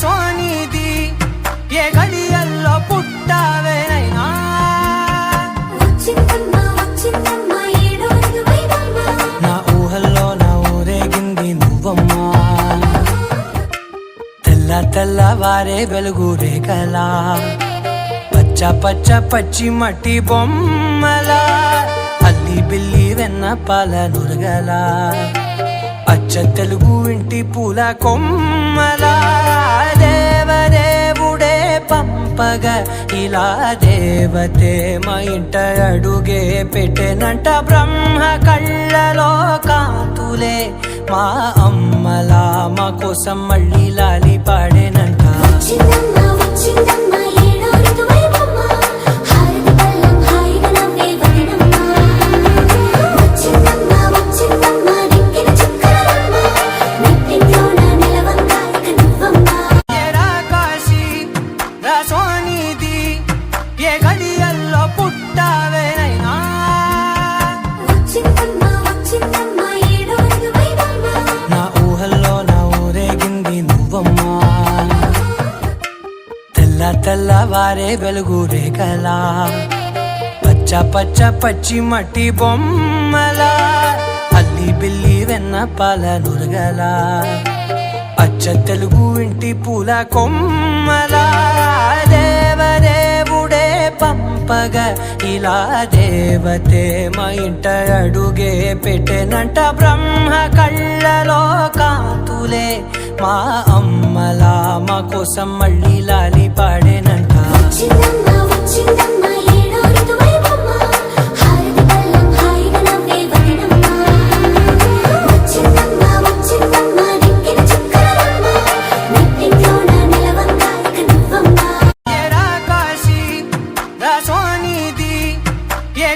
సోనిది ఏ గడియల్లో పుట్టావేనైనా నా ఊహల్లో నా ఊరేగింది నువ్వమ్మా తెల్ల తెల్లవారే వెలుగు రేఖలా పచ్చ పచ్చ పచ్చి మట్టి బొమ్మలా అల్లి బిల్లి వెన్న పాల నురగలా అచ్చ తెలుగు ఇంటి పూల కొమ్మలా దేవదేవుడే పంపగా ఇలా దేవతే మా ఇంట అడుగే పెట్టెనంట బ్రహ్మ కళ్ళలో కాంతులే మా అమ్మలా మా కోసం మళ్ళీ లాలి పాడేనంట సోనిది ఏ గడియల్లో పుట్టావేనైనా నా ఊహల్లో నా ఊరేగింది నువ్వమ్మా తెల్ల తెల్లవారే వెలుగు రేఖలా పచ్చ పచ్చ పచ్చి మట్టి బొమ్మలా అల్లి బిల్లి వెన్న పాల నురగలా అచ్చ తెలుగు ఇంటి పూల కొమ్మలా దేవదేవుడే పంపగా ఇలా దేవతే మా ఇంట అడుగే పెట్టెనంట బ్రహ్మ కళ్ళలో కాంతులే మా అమ్మలా మా కోసం మళ్ళీ లాలి పాడేనంట సోనిది ఏ